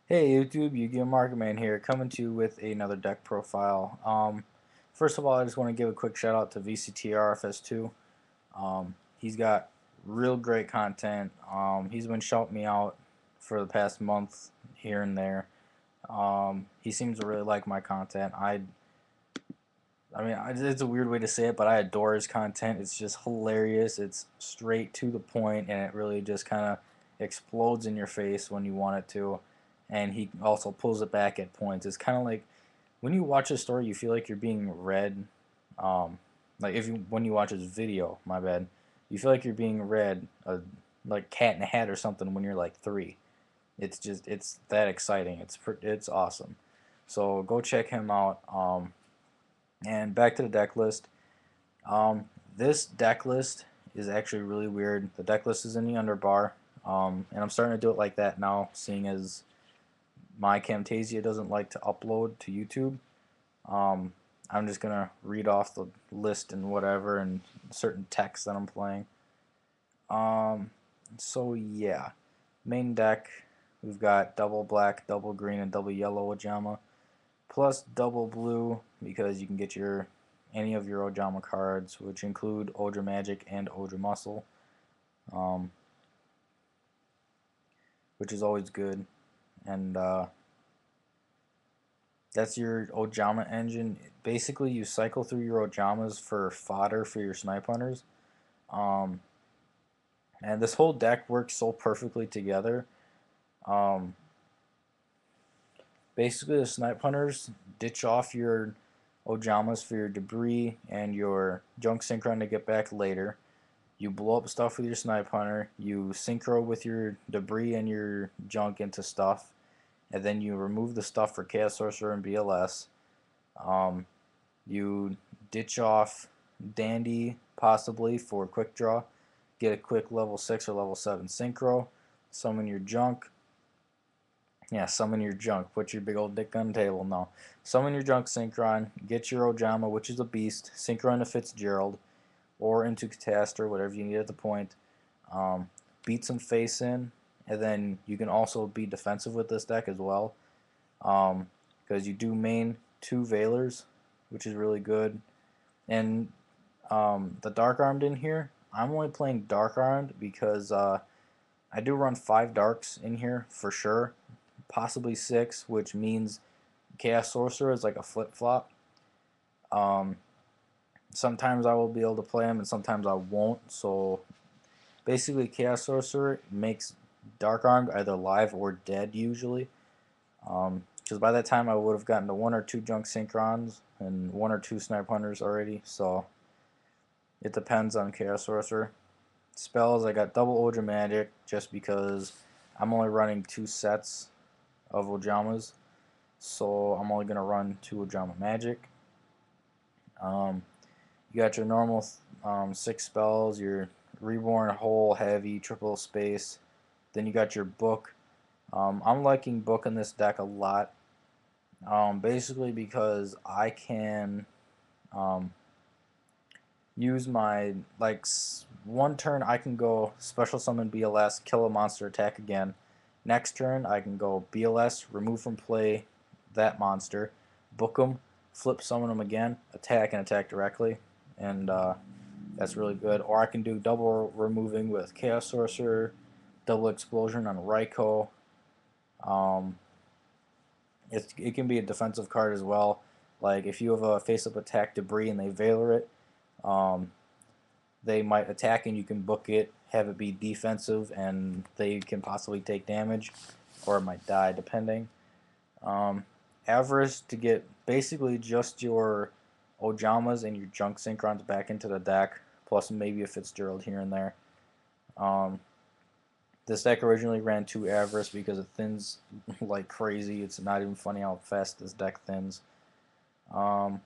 Hey YouTube, yugiohmarketman here, coming to you with another deck profile. First of all, I just want to give a quick shout out to VCTRFS2. He's got real great content. He's been shouting me out for the past month here and there. He seems to really like my content. It's a weird way to say it, but I adore his content. It's just hilarious. It's straight to the point, and it really just kind of explodes in your face when you want it to. And he also pulls it back at points. It's kind of like when you watch a story, you feel like you're being read. Like if you when you watch his video, my bad, you feel like you're being read, like Cat in a Hat or something when you're like 3. It's that exciting. It's awesome. So go check him out. And back to the deck list. This deck list is actually really weird. The deck list is in the underbar, and I'm starting to do it like that now, seeing as my Camtasia doesn't like to upload to YouTube. Um, I'm just gonna read off the list and whatever and certain text that I'm playing. Um, so yeah, main deck we've got double black, double green, and double yellow ojama, plus double blue because you can get your any of your ojama cards, which include ojamagic and ojamuscle, um, which is always good. And that's your ojama engine. Basically, you cycle through your ojamas for fodder for your snipe hunters. Um, and this whole deck works so perfectly together. Um, Basically, the snipe hunters ditch off your ojamas for your debris and your junk synchron to get back later. You blow up stuff with your snipe hunter. You synchro with your debris and your junk into stuff, and then you remove the stuff for chaos sorcerer and BLS. Um, you ditch off dandy possibly for quick draw. Get a quick level 6 or level 7 synchro. Summon your junk. Yeah, summon your junk. Put your big old dick on the table. No. Summon your junk synchron. Get your ojama, which is a beast. Synchron to Fitzgerald or into catastor, whatever you need at the point. Um, Beat some face in, and then you can also be defensive with this deck as well. Because you do main 2 Veilers, which is really good. And the Dark Armed in here, I'm only playing Dark Armed because I do run 5 Darks in here for sure, possibly 6, which means Chaos Sorcerer is like a flip flop. Um, Sometimes I will be able to play him, and sometimes I won't. So basically, Chaos Sorcerer makes Dark Armed either live or dead usually. Because by that time I would have gotten to 1 or 2 junk synchrons and 1 or 2 snipe hunters already. So it depends on Chaos Sorcerer. Spells, I got double ojamagic just because I'm only running 2 sets of ojamas. So I'm only going to run 2 ojama magic. Um, you got your normal 6 spells, your reborn, whole, heavy, triple space. Then you got your book. I'm liking book in this deck a lot. Basically because I can um, use my like 1 turn I can go special summon BLS, kill a monster, attack again. Next turn I can go BLS, remove from play that monster, book them, flip summon them again, attack and attack directly, and that's really good. Or I can do double removing with Chaos Sorcerer, double explosion on Ryko. Um, it can be a defensive card as well. Like if you have a face-up attack debris and they Veiler it, um, they might attack and you can book it, have it be defensive, and they can possibly take damage, or it might die depending. Um, Avarice to get basically just your Ojamas and your Junk Synchrons back into the deck, plus maybe a Fitzgerald here and there. Um, this deck originally ran 2 Avarice because it thins like crazy. It's not even funny how fast this deck thins. Um,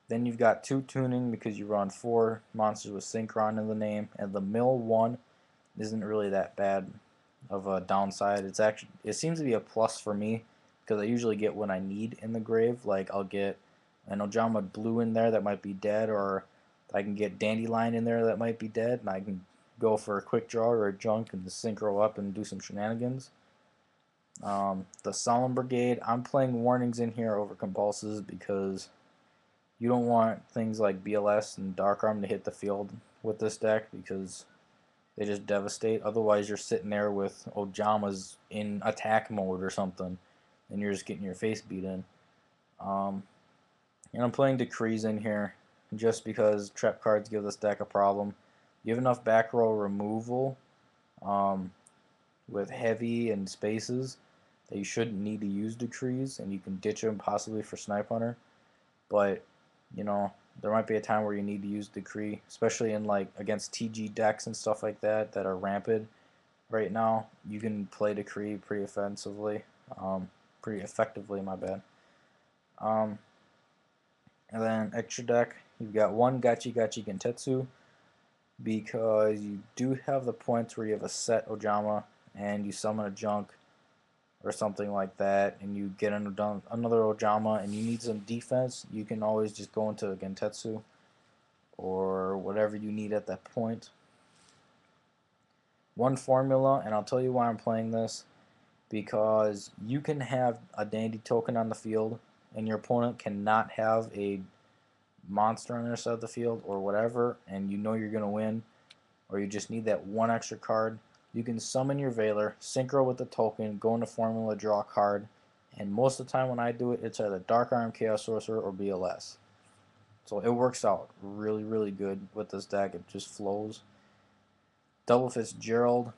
then you've got 2 tuning because you run 4 monsters with Synchron in the name, and the mill 1 isn't really that bad of a downside. It seems to be a plus for me because I usually get what I need in the grave. Like I'll get an Ojama blue in there that might be dead, or I can get dandelion in there that might be dead, and I can go for a quick draw or a junk and synchro up and do some shenanigans. The Solemn Brigade, I'm playing warnings in here over compulses because you don't want things like BLS and Dark Arm to hit the field with this deck because they just devastate. Otherwise, you're sitting there with Ojamas in attack mode or something, and you're just getting your face beat in. Um, and I'm playing Decrees in here just because trap cards give this deck a problem. You have enough back row removal um, with heavy and spaces that you shouldn't need to use Decrees, and you can ditch them possibly for Snipe Hunter. But, you know, there might be a time where you need to use Decree, especially in like against TG decks and stuff like that are rampant right now. You can play Decree pretty offensively, pretty effectively, my bad. Um, and then extra deck, you've got one gachi gantetsu because you do have the points where you have a set Ojama and you summon a junk or something like that, and you get another Ojama and you need some defense, you can always just go into Gantetsu or whatever you need at that point. One formula, and I'll tell you why I'm playing this, because you can have a dandy token on the field and your opponent cannot have a monster on their side of the field or whatever, and you know you're going to win, or you just need that one extra card. You can summon your Veiler, synchro with the token, go into formula, draw a card, and most of the time when I do it, it's either Dark Arm, Chaos Sorcerer, or BLS. So it works out really, really good with this deck. It just flows. Double Fitzgerald.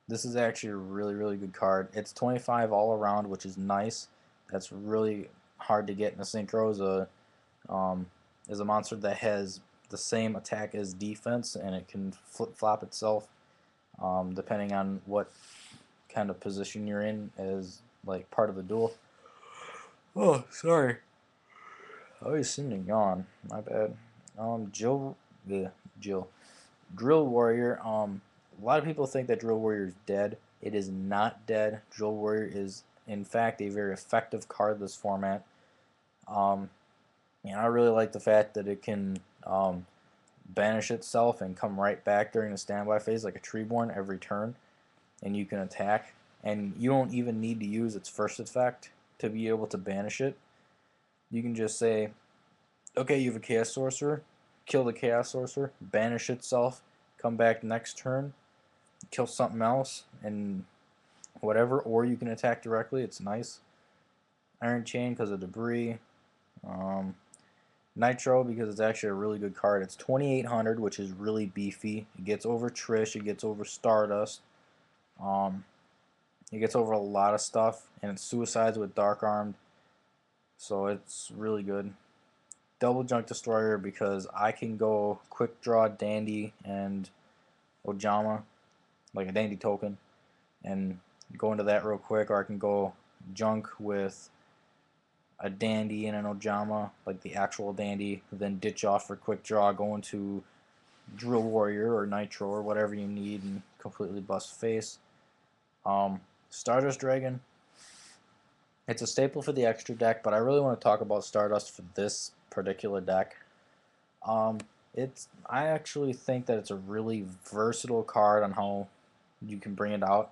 This is actually a really, really good card. It's 25 all around, which is nice. That's really hard to get in a synchro. Is a monster that has the same attack as defense, and it can flip-flop itself depending on what kind of position you're in as like part of the duel. Oh, sorry. I always seem to yawn. My bad. Jill, Drill Warrior. A lot of people think that Drill Warrior is dead. It is not dead. Drill Warrior is, in fact, a very effective card this format. And I really like the fact that it can banish itself and come right back during the standby phase like a Treeborn every turn, and you can attack. And you don't even need to use its first effect to be able to banish it. You can just say, okay, you have a Chaos Sorcerer, kill the Chaos Sorcerer, banish itself, come back next turn, kill something else, and whatever. Or you can attack directly. It's nice. Iron Chain because of debris. Nitro because it's actually a really good card. It's 2800, which is really beefy. It gets over Trish. It gets over Stardust. It gets over a lot of stuff, and it suicides with Dark Armed. So it's really good. Double Junk Destroyer because I can go quick draw Dandy and Ojama, like a Dandy token, and go into that real quick, or I can go Junk with a Dandy and an Ojama, like the actual Dandy, then ditch off for quick draw, go into Drill Warrior or Nitro or whatever you need and completely bust face. Stardust Dragon. It's a staple for the extra deck, but I really want to talk about Stardust for this particular deck. I actually think that it's a really versatile card on how you can bring it out.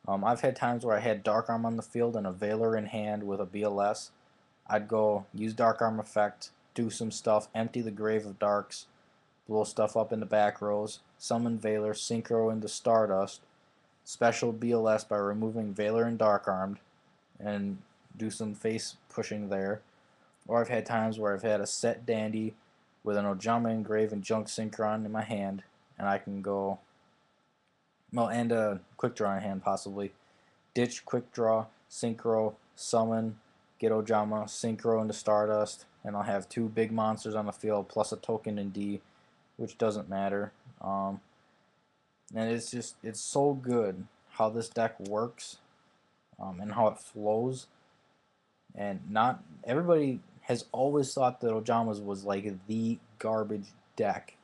I've had times where I had Dark Arm on the field and a Veiler in hand with a BLS. I'd go use Dark Arm effect, do some stuff, empty the Grave of Darks, blow stuff up in the back rows, summon Veiler, synchro into Stardust, special BLS by removing Veiler and Dark Armed, and do some face pushing there. Or I've had times where I've had a set Dandy with an Ojama Engrave and Junk Synchron in my hand, and I can go, well, and a quick draw in hand possibly. Ditch, quick draw, synchro, summon, get Ojama, synchro into Stardust, and I'll have two big monsters on the field plus a token in D, which doesn't matter. And it's so good how this deck works and how it flows. And not everybody has always thought that Ojamas was like the garbage deck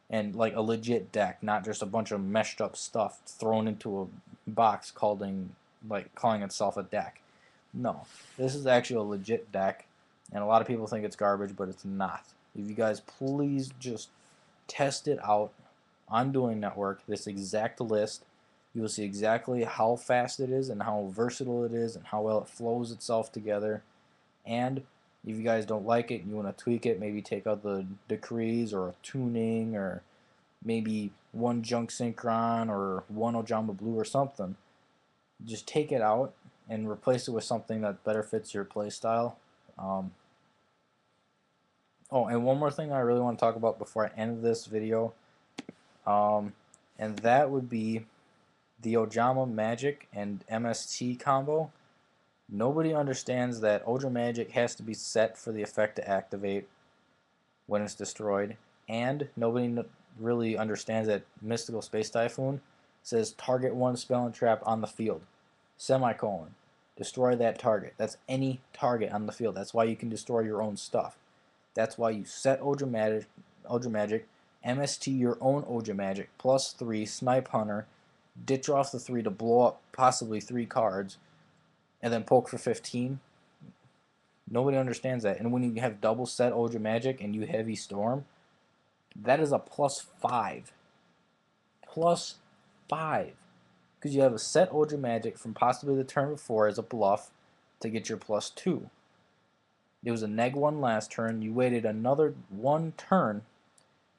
and like a legit deck, not just a bunch of meshed up stuff thrown into a box calling itself a deck. No, this is actually a legit deck, and a lot of people think it's garbage, but it's not. If you guys please just test it out on Dueling Network, this exact list, You will see exactly how fast it is and how versatile it is and how well it flows itself together. And if you guys don't like it and you want to tweak it, maybe take out the decrees or a tuning or maybe one junk synchron or one ojama blue or something, just take it out and replace it with something that better fits your playstyle. Oh, and one more thing I really want to talk about before I end this video, and that would be the ojamagic and MST combo. Nobody understands that ojamagic has to be set for the effect to activate when it's destroyed, and nobody really understands that Mystical Space Typhoon says target one spell and trap on the field, semicolon, destroy that target. That's any target on the field. That's why you can destroy your own stuff. That's why you set ojamagic, MST your own ojamagic, +3, snipe hunter, ditch off the 3 to blow up possibly 3 cards, and then poke for 15. Nobody understands that. And when you have double set ojamagic and you heavy storm, that is a +5. +5. Because you have a set ojamagic from possibly the turn before as a bluff to get your +2. It was a -1 last turn. You waited another 1 turn.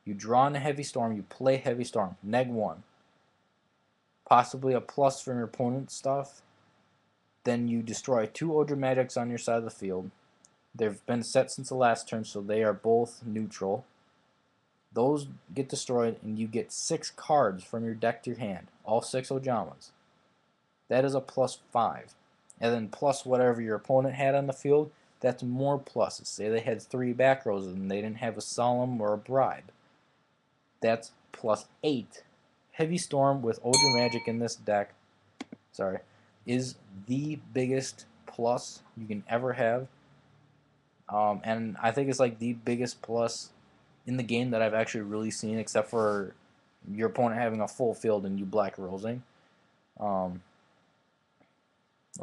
You draw in a heavy storm. You play heavy storm. -1. Possibly a plus from your opponent's stuff. Then you destroy 2 ojamagics on your side of the field. They've been set since the last turn, so they are both neutral. Those get destroyed, and you get 6 cards from your deck to your hand. All 6 ojamas. That is a +5. And then plus whatever your opponent had on the field, that's more pluses. Say they had 3 back rows and they didn't have a solemn or a bribe. That's +8. Heavy Storm with ojamagic in this deck, is the biggest plus you can ever have. And I think it's like the biggest plus in the game that I've actually really seen, except for your opponent having a full field and you black rosing. Or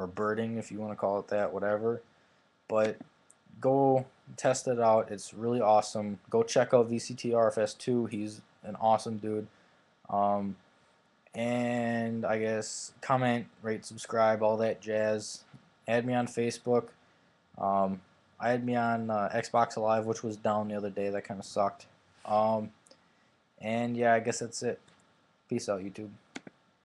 birding, if you want to call it that, whatever. But go test it out. It's really awesome. Go check out VCTRFS2. He's an awesome dude. And I guess comment, rate, subscribe, all that jazz. Add me on Facebook. Add me on Xbox Live, which was down the other day. That kind of sucked. And yeah, I guess that's it. Peace out, YouTube.